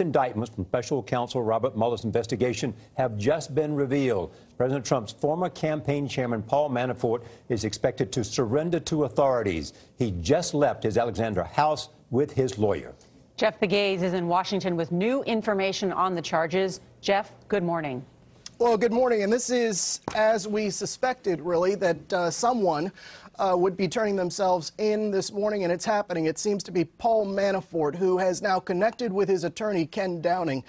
Indictments from Special Counsel Robert Mueller's investigation have just been revealed. President Trump's former campaign chairman, Paul Manafort, is expected to surrender to authorities. He just left his Alexandria house with his lawyer. Jeff Pegues is in Washington with new information on the charges. Jeff, good morning. Well, good morning. And this is, as we suspected, really, that someone would be turning themselves in this morning, and it's happening. It seems to be Paul Manafort, who has now connected with his attorney, Kevin Downing,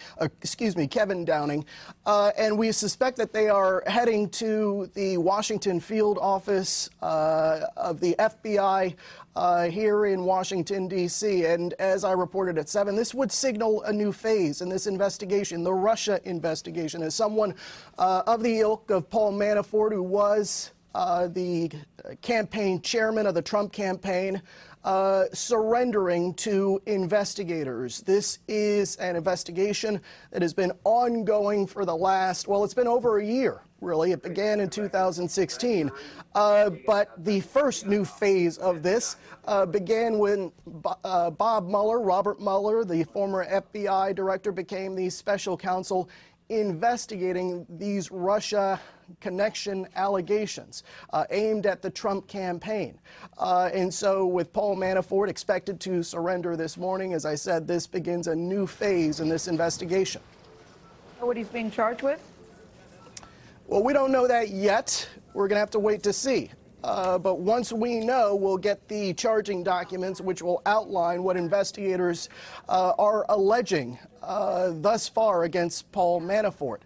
and we suspect that they are heading to the Washington field office of the FBI here in Washington, D.C. And as I reported at 7, this would signal a new phase in this investigation, the Russia investigation, as someone of the ilk of Paul Manafort, who was the campaign chairman of the Trump campaign, surrendering to investigators. This is an investigation that has been ongoing for the last, well, it's been over a year, really. It began in 2016. But the first new phase of this began when Bob Mueller, Robert Mueller, the former FBI director, became the special counsel investigating these Russia connection allegations aimed at the Trump campaign. And so with Paul Manafort expected to surrender this morning, as I said, this begins a new phase in this investigation. What he's being charged with? Well, we don't know that yet. We're going to have to wait to see. But once we know, we'll get the charging documents, which will outline what investigators are alleging thus far against Paul Manafort.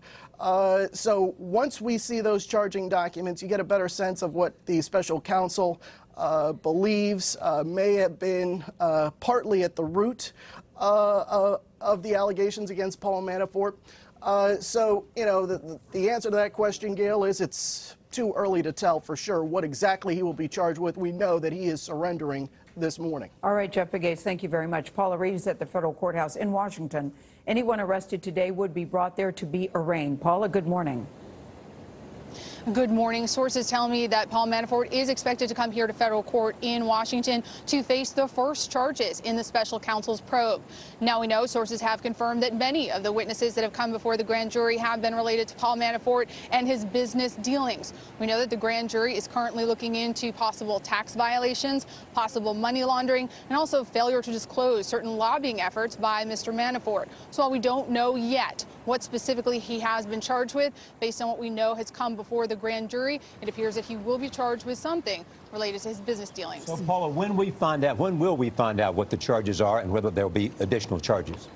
So once we see those charging documents, you get a better sense of what the special counsel believes may have been partly at the root of the allegations against Paul Manafort. So, you know, the answer to that question, Gail, is it's too early to tell for sure what exactly he will be charged with. We know that he is surrendering this morning. All right, Jeff Pegues, thank you very much. Paula Reeves at the federal courthouse in Washington. Anyone arrested today would be brought there to be arraigned. Paula, good morning. Good morning. Sources tell me that Paul Manafort is expected to come here to federal court in Washington to face the first charges in the special counsel's probe. Now we know sources have confirmed that many of the witnesses that have come before the grand jury have been related to Paul Manafort and his business dealings. We know that the grand jury is currently looking into possible tax violations, possible money laundering, and also failure to disclose certain lobbying efforts by Mr. Manafort. So while we don't know yet what specifically he has been charged with, based on what we know has come before the grand jury, it appears that he will be charged with something related to his business dealings. So, Paula, when will we find out what the charges are and whether there will be additional charges?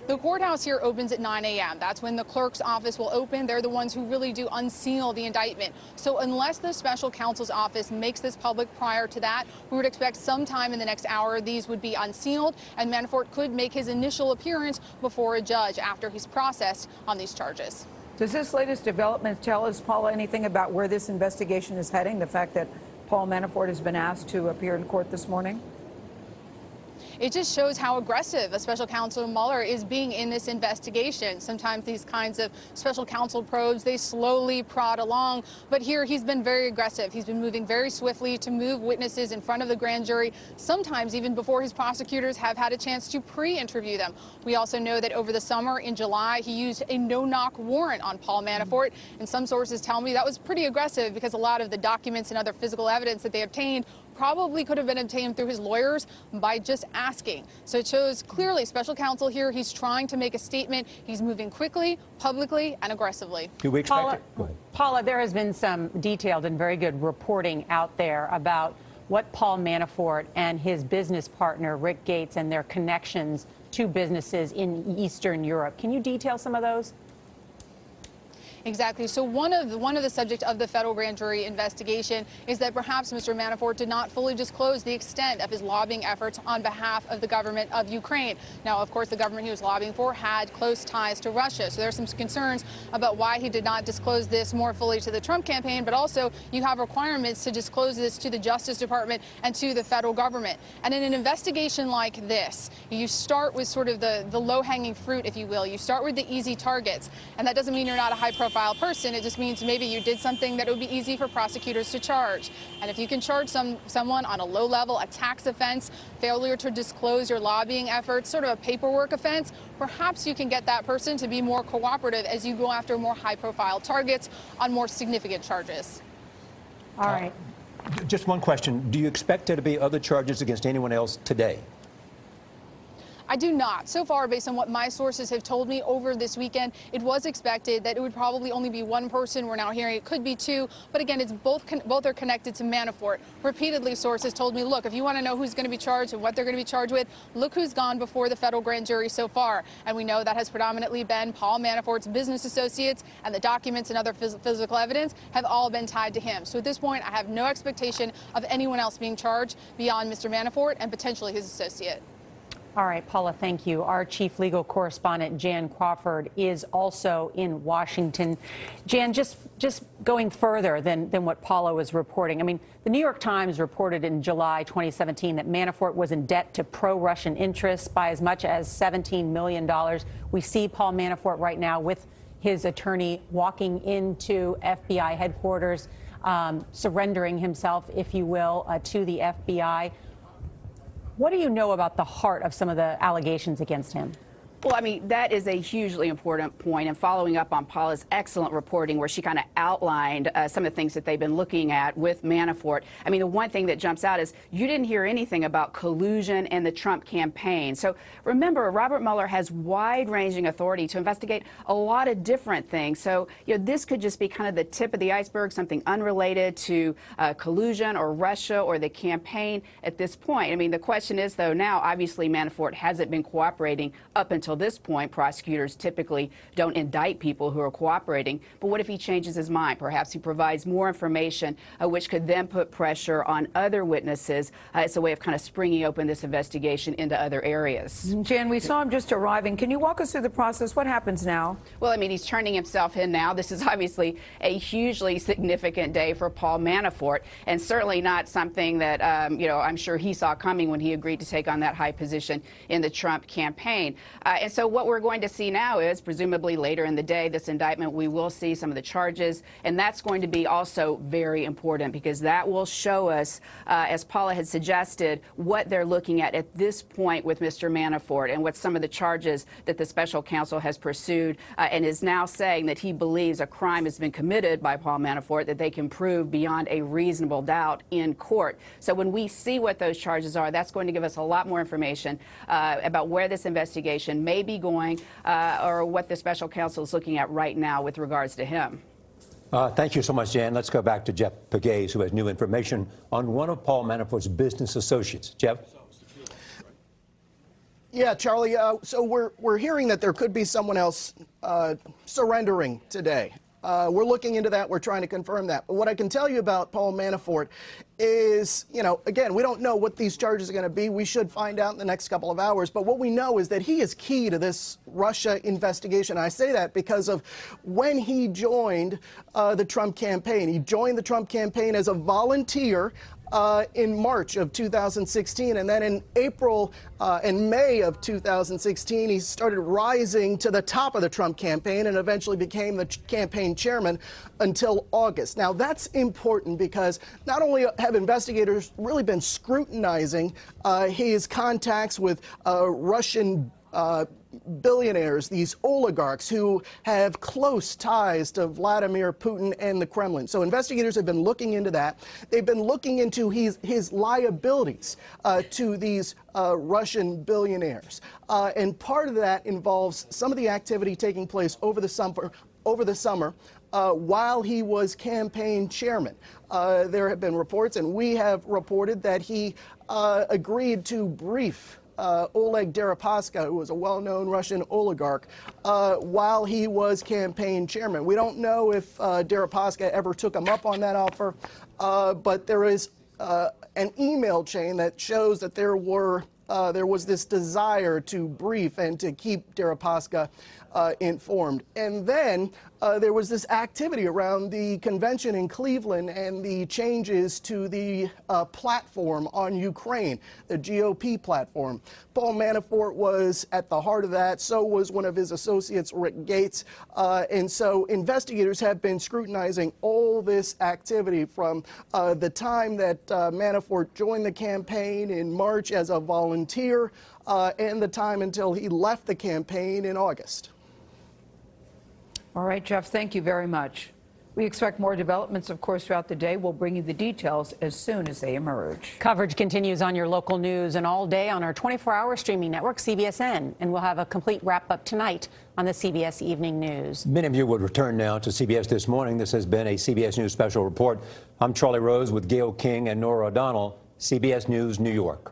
The courthouse here opens at 9 a.m. That's when the clerk's office will open. They're the ones who really do unseal the indictment. So unless the special counsel's office makes this public prior to that, we would expect sometime in the next hour these would be unsealed, and Manafort could make his initial appearance before a judge after he's processed on these charges. Does this latest development tell us, Paula, anything about where this investigation is heading, the fact that Paul Manafort has been asked to appear in court this morning? It just shows how aggressive a special counsel Mueller is being in this investigation. Sometimes these kinds of special counsel probes, they slowly prod along, but here he's been very aggressive. He's been moving very swiftly to move witnesses in front of the grand jury, sometimes even before his prosecutors have had a chance to pre-interview them. We also know that over the summer in July, he used a no-knock warrant on Paul Manafort, and some sources tell me that was pretty aggressive because a lot of the documents and other physical evidence that they obtained probably could have been obtained through his lawyers by just asking. So it shows clearly special counsel here, he's trying to make a statement. He's moving quickly, publicly, and aggressively. Do we expect Paula, there has been some detailed and very good reporting out there about what Paul Manafort and his business partner, Rick Gates, and their connections to businesses in Eastern Europe. Can you detail some of those? Exactly. So one of the subject of the federal grand jury investigation is that perhaps Mr. Manafort did not fully disclose the extent of his lobbying efforts on behalf of the government of Ukraine. Now, of course, the government he was lobbying for had close ties to Russia. So there are some concerns about why he did not disclose this more fully to the Trump campaign, but also you have requirements to disclose this to the Justice Department and to the federal government. And in an investigation like this, you start with sort of the low-hanging fruit, if you will. You start with the easy targets, and that doesn't mean you're not a high-profile high-profile person. It just means maybe you did something that would be easy for prosecutors to charge. And if you can charge someone on a low level, a tax offense, failure to disclose your lobbying efforts, sort of a paperwork offense, perhaps you can get that person to be more cooperative as you go after more high-profile targets on more significant charges. All right. Just one question. Do you expect there to be other charges against anyone else today? I do not. So far, based on what my sources have told me over this weekend, it was expected that it would probably only be one person. We're now hearing it could be two. But again, it's both are connected to Manafort. Repeatedly, sources told me, look, if you want to know who's going to be charged and what they're going to be charged with, look who's gone before the federal grand jury so far. And we know that has predominantly been Paul Manafort's business associates, and the documents and other physical evidence have all been tied to him. So at this point, I have no expectation of anyone else being charged beyond Mr. Manafort and potentially his associate. All right, Paula, thank you. Our chief legal correspondent, Jan Crawford, is also in Washington. Jan, just going further than what Paula was reporting, I mean, the New York Times reported in July 2017 that Manafort was in debt to pro-Russian interests by as much as $17 million. We see Paul Manafort right now with his attorney walking into FBI headquarters, surrendering himself, if you will, to the FBI. What do you know about the heart of some of the allegations against him? Well, I mean, that is a hugely important point. And following up on Paula's excellent reporting where she kind of outlined some of the things that they've been looking at with Manafort, I mean, the one thing that jumps out is you didn't hear anything about collusion and the Trump campaign. So remember, Robert Mueller has wide-ranging authority to investigate a lot of different things. So, you know, this could just be kind of the tip of the iceberg, something unrelated to collusion or Russia or the campaign at this point. I mean, the question is, though, now, obviously, Manafort hasn't been cooperating up until this point. Prosecutors typically don't indict people who are cooperating. But what if he changes his mind? Perhaps he provides more information, which could then put pressure on other witnesses. It's a way of kind of springing open this investigation into other areas. Jan, we saw him just arriving. Can you walk us through the process? What happens now? Well, I mean, he's turning himself in now. This is obviously a hugely significant day for Paul Manafort, and certainly not something that, you know, I'm sure he saw coming when he agreed to take on that high position in the Trump campaign. And so what we're going to see now is, presumably later in the day, this indictment, we will see some of the charges. And that's going to be also very important because that will show us, as Paula had suggested, what they're looking at this point with Mr. Manafort and what some of the charges that the special counsel has pursued and is now saying that he believes a crime has been committed by Paul Manafort that they can prove beyond a reasonable doubt in court. So when we see what those charges are, that's going to give us a lot more information about where this investigation may be going or what the special counsel is looking at right now with regards to him. Thank you so much, Jan. Let's go back to Jeff Pegues, who has new information on one of Paul Manafort's business associates. Jeff? Yeah, Charlie, so we're hearing that there could be someone else surrendering today. We're looking into that. We're trying to confirm that. But what I can tell you about Paul Manafort is, you know, again, we don't know what these charges are going to be. We should find out in the next couple of hours. But what we know is that he is key to this Russia investigation. I say that because of when he joined the Trump campaign. He joined the Trump campaign as a volunteer in March of 2016, and then in April and May of 2016, he started rising to the top of the Trump campaign and eventually became the campaign chairman until August. Now, that's important because not only have investigators really been scrutinizing his contacts with Russian billionaires, these oligarchs who have close ties to Vladimir Putin and the Kremlin. So investigators have been looking into that. They've been looking into his liabilities to these Russian billionaires. And part of that involves some of the activity taking place over the summer while he was campaign chairman. There have been reports, and we have reported, that he agreed to brief Oleg Deripaska, who was a well-known Russian oligarch, while he was campaign chairman. We don't know if Deripaska ever took him up on that offer, but there is an email chain that shows that there was this desire to brief and to keep Deripaska informed. And then there was this activity around the convention in Cleveland and the changes to the platform on Ukraine, the GOP platform. Paul Manafort was at the heart of that. So was one of his associates, Rick Gates. And so investigators have been scrutinizing all this activity from the time that Manafort joined the campaign in March as a volunteer and the time until he left the campaign in August. All right, Jeff, thank you very much. We expect more developments, of course, throughout the day. We'll bring you the details as soon as they emerge. Coverage continues on your local news and all day on our 24-hour streaming network, CBSN. And we'll have a complete wrap-up tonight on the CBS Evening News. Many of you would return now to CBS This Morning. This has been a CBS News special report. I'm Charlie Rose with Gail King and Nora O'Donnell, CBS News, New York.